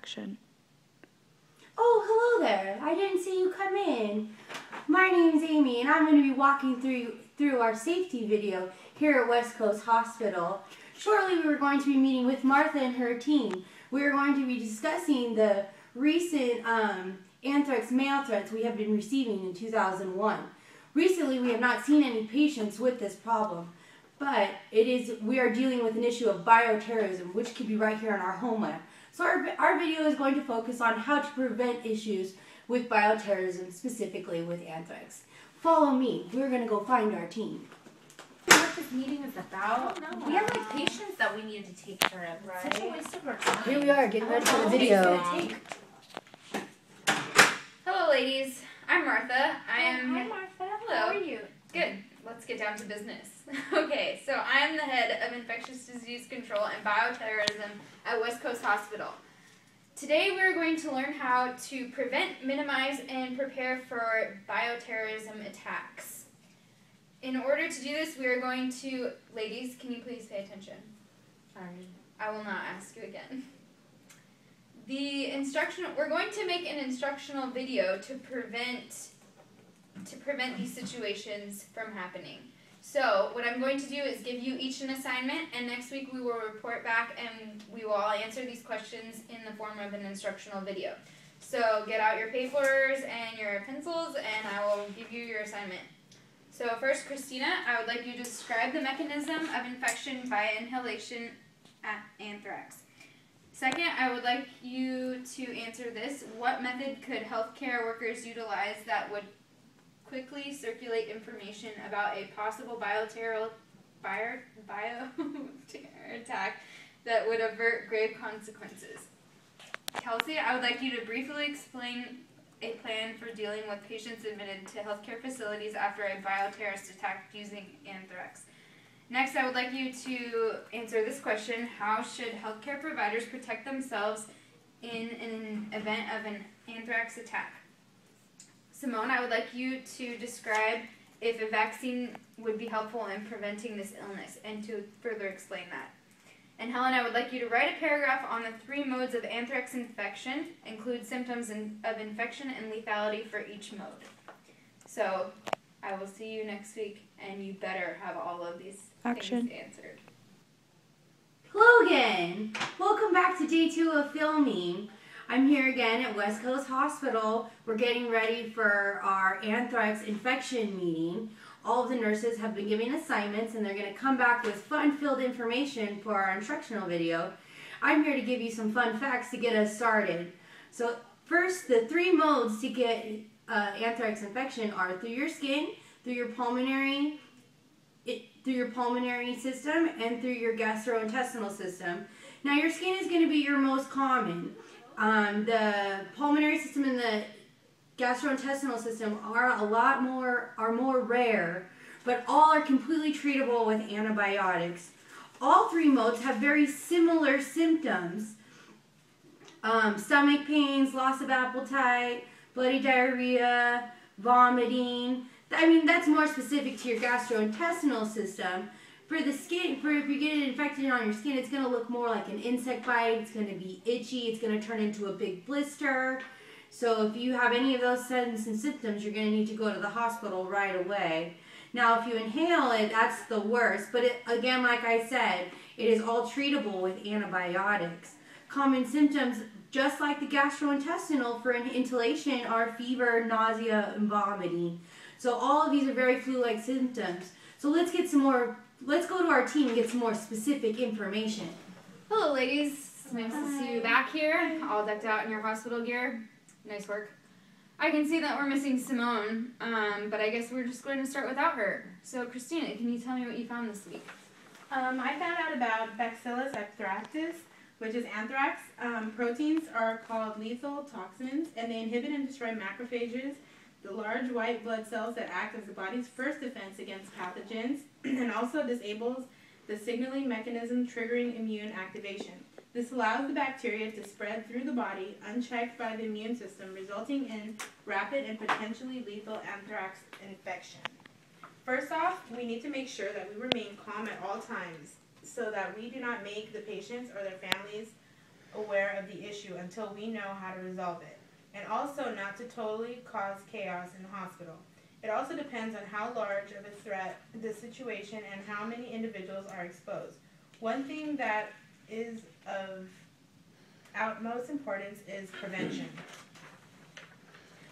action. Oh, hello there. I didn't see you come in. My name's Amy, and I'm going to be walking through our safety video here at West Coast Hospital. Shortly, we are going to be meeting with Martha and her team. We are going to be discussing the recent anthrax mail threats we have been receiving in 2001. Recently, we have not seen any patients with this problem, but we are dealing with an issue of bioterrorism, which could be right here in our homeland. So our video is going to focus on how to prevent issues with bioterrorism, specifically with anthrax. Follow me. We're going to go find our team. What this meeting is about? We have like patients that we need to take care of, right? Such a waste of our time. Here we are, getting ready for the video. Hello, ladies. I'm Martha. Hi, Martha. Hello. How are you? Good. Let's get down to business. Okay, so I'm the head of infectious disease control and bioterrorism at West Coast Hospital. Today we're going to learn how to prevent, minimize, and prepare for bioterrorism attacks. In order to do this, we are going to, ladies, can you please pay attention? Sorry. I will not ask you again. We're going to make an instructional video to prevent these situations from happening. So what I'm going to do is give you each an assignment, and next week we will report back and we will all answer these questions in the form of an instructional video. So get out your papers and your pencils, and I will give you your assignment. So first, Christina, I would like you to describe the mechanism of infection by inhalation at anthrax. Second, I would like you to answer this. What method could healthcare workers utilize that would quickly circulate information about a possible bioterror attack that would avert grave consequences? Kelsey, I would like you to briefly explain a plan for dealing with patients admitted to healthcare facilities after a bioterrorist attack using anthrax. Next, I would like you to answer this question: how should healthcare providers protect themselves in an event of an anthrax attack? Simone, I would like you to describe if a vaccine would be helpful in preventing this illness, and to further explain that. And Helen, I would like you to write a paragraph on the 3 modes of anthrax infection, include symptoms of infection and lethality for each mode. So, I will see you next week, and you better have all of these things answered. Hello again. Welcome back to day 2 of filming. I'm here again at West Coast Hospital. We're getting ready for our anthrax infection meeting. All of the nurses have been given assignments, and they're going to come back with fun-filled information for our instructional video. I'm here to give you some fun facts to get us started. So first, the 3 modes to get anthrax infection are through your skin, through your pulmonary system, and through your gastrointestinal system. Now, your skin is going to be your most common. The pulmonary system and the gastrointestinal system are more rare, but all are completely treatable with antibiotics. All 3 modes have very similar symptoms: stomach pains, loss of appetite, bloody diarrhea, vomiting. I mean, that's more specific to your gastrointestinal system. For the skin, if you get it infected on your skin, it's going to look more like an insect bite. It's going to be itchy. It's going to turn into a big blister. So if you have any of those signs and symptoms, you're going to need to go to the hospital right away. Now, if you inhale it, that's the worst. But again, like I said, it is all treatable with antibiotics. Common symptoms, just like the gastrointestinal for inhalation, are fever, nausea, and vomiting. So all of these are very flu-like symptoms. So let's go to our team and get some more specific information. Hello, ladies. It's nice to see you back here, all decked out in your hospital gear. Nice work. I can see that we're missing Simone, but I guess we're just going to start without her. So, Christina, can you tell me what you found this week? I found out about Bacillus anthracis, which is anthrax. Proteins are called lethal toxins, and they inhibit and destroy macrophages, the large white blood cells that act as the body's first defense against pathogens, and also disables the signaling mechanism triggering immune activation. This allows the bacteria to spread through the body unchecked by the immune system, resulting in rapid and potentially lethal anthrax infection. First off, we need to make sure that we remain calm at all times so that we do not make the patients or their families aware of the issue until we know how to resolve it, and also not to totally cause chaos in the hospital. It also depends on how large of a threat the situation and how many individuals are exposed. One thing that is of utmost importance is prevention.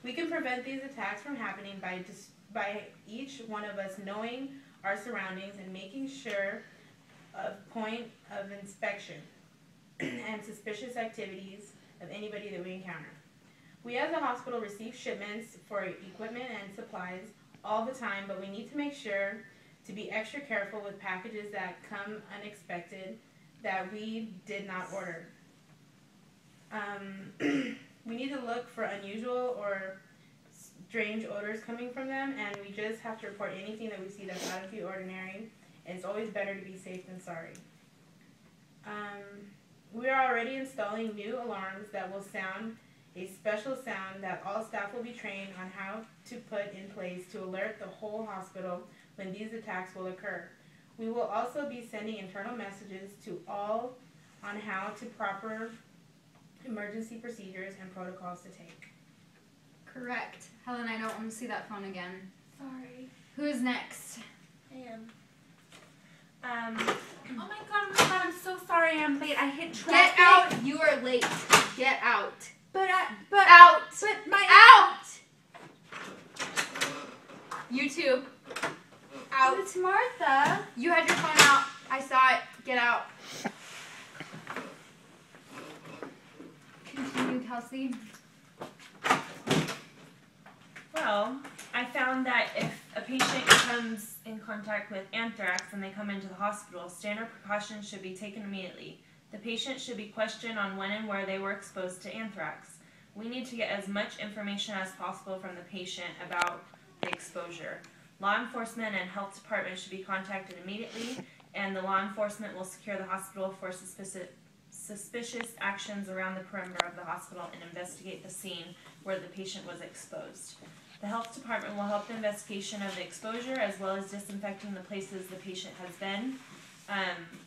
We can prevent these attacks from happening by each one of us knowing our surroundings and making sure of point of inspection and suspicious activities of anybody that we encounter. We as a hospital receive shipments for equipment and supplies all the time, but we need to make sure to be extra careful with packages that come unexpected that we did not order. We need to look for unusual or strange odors coming from them, and we just have to report anything that we see that's out of the ordinary. And it's always better to be safe than sorry. We are already installing new alarms that will sound a special sound that all staff will be trained on how to put in place to alert the whole hospital when these attacks will occur. We will also be sending internal messages to all on how to proper emergency procedures and protocols to take. Correct. Helen, I don't want to see that phone again. Sorry. Who's next? I am. Oh my god, I'm so sorry I'm late. I hit Get traffic. out! You are late. Get out. But Out! But my Out! You too. Out. It's Martha. You had your phone out. I saw it. Get out. Continue, Kelsey. Well, I found that if a patient comes in contact with anthrax and they come into the hospital, standard precautions should be taken immediately. The patient should be questioned on when and where they were exposed to anthrax. We need to get as much information as possible from the patient about the exposure. Law enforcement and health department should be contacted immediately, and the law enforcement will secure the hospital for suspicious actions around the perimeter of the hospital and investigate the scene where the patient was exposed. The health department will help the investigation of the exposure as well as disinfecting the places the patient has been.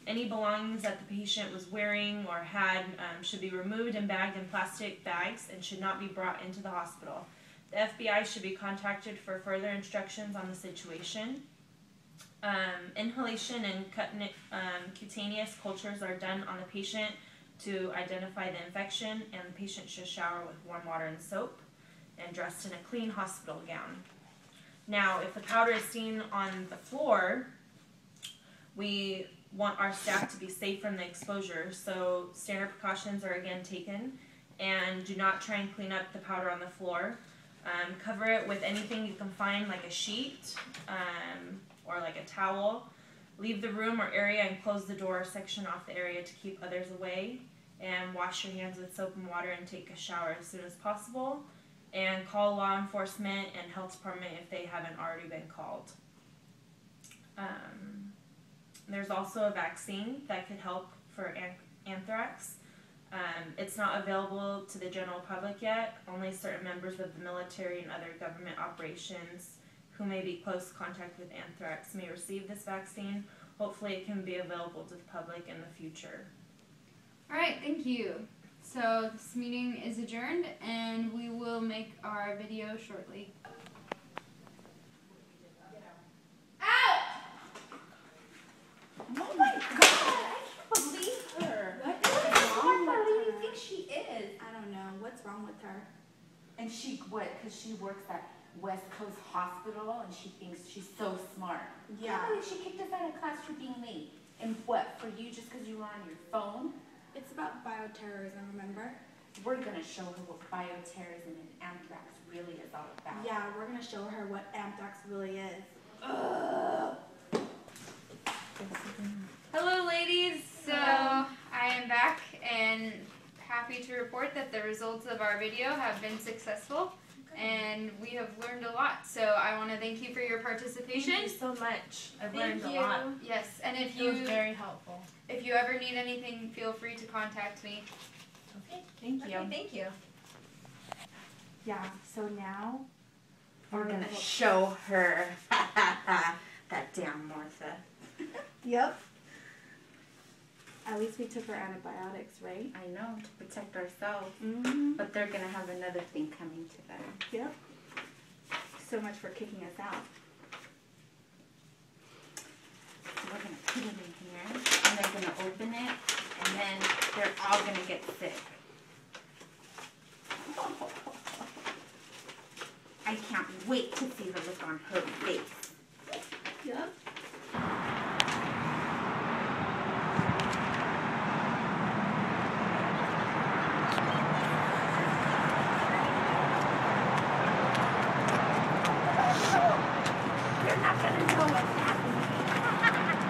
Any belongings that the patient was wearing or had should be removed and bagged in plastic bags and should not be brought into the hospital. The FBI should be contacted for further instructions on the situation. Inhalation and cutaneous cultures are done on the patient to identify the infection, and the patient should shower with warm water and soap and dressed in a clean hospital gown. Now, if the powder is seen on the floor, we want our staff to be safe from the exposure, so standard precautions are again taken, and do not try and clean up the powder on the floor. Cover it with anything you can find, like a sheet or like a towel. Leave the room or area and close the door or section off the area to keep others away, and wash your hands with soap and water and take a shower as soon as possible. And call law enforcement and health department if they haven't already been called. There's also a vaccine that could help for anthrax. It's not available to the general public yet. Only certain members of the military and other government operations who may be close contact with anthrax may receive this vaccine. Hopefully it can be available to the public in the future. All right, thank you. So this meeting is adjourned, and we will make our video shortly. Out! Oh my god, I can't believe her. What is wrong What do with you her? think she is? I don't know. What's wrong with her? And she, what, because she works at West Coast Hospital and she thinks she's so smart. Yeah. Can't believe she kicked us out of class for being late. And what, for you just because you were on your phone? It's about bioterrorism, remember? We're going to show her what bioterrorism and anthrax really is all about. Yeah, we're going to show her what anthrax really is. Hello, ladies. So I am back and happy to report that the results of our video have been successful, and we have learned a lot. So I want to thank you for your participation. Thank you so much. I've learned a lot. Yes, and if It was you very helpful. if you ever need anything, feel free to contact me. Okay, thank you. Thank you. Yeah, so now we're going to show her that damn Martha. Yep. At least we took our antibiotics, right? I know, to protect ourselves, Mm-hmm. but they're gonna have another thing coming to them. Yep. So much for kicking us out. So we're gonna put it in here, and they're gonna open it, and then they're all gonna get sick. I can't wait to see the look on her face. Yep. You're not gonna know what's happening.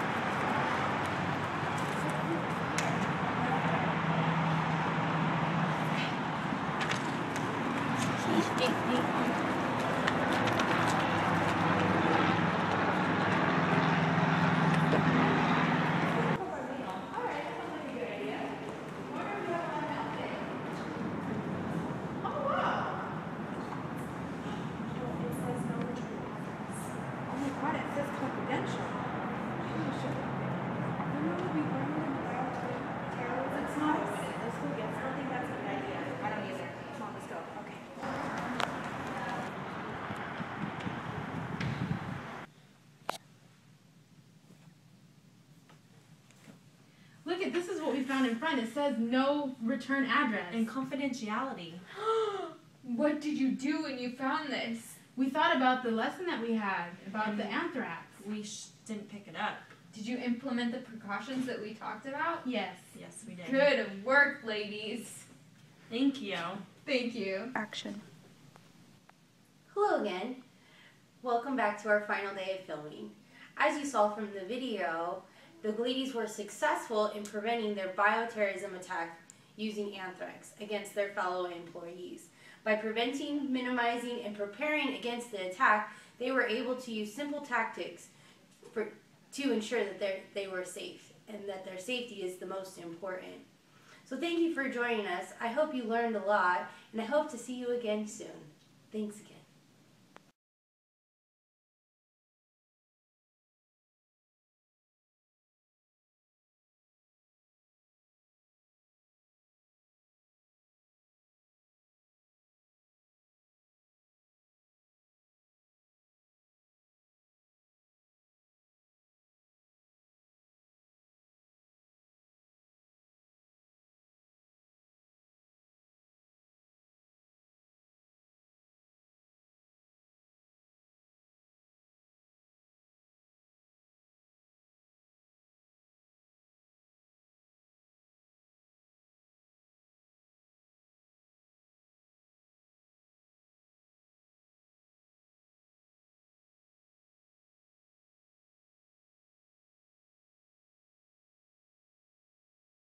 Oh my god, it says confidential. It's not open. Let's go get it. I don't think that's a good idea. I don't either. Come on, let's go. Okay. Look at this is what we found in front. It says no return address. And confidentiality. What did you do when you found this? We thought about the lesson that we had about the anthrax. We didn't pick it up. Did you implement the precautions that we talked about? Yes. Yes, we did. Good work, ladies. Thank you. Thank you. Action. Hello again. Welcome back to our final day of filming. As you saw from the video, the ladies were successful in preventing their bioterrorism attack using anthrax against their fellow employees. By preventing, minimizing, and preparing against the attack, they were able to use simple tactics to ensure that they were safe and that their safety is the most important. So thank you for joining us. I hope you learned a lot, and I hope to see you again soon. Thanks again.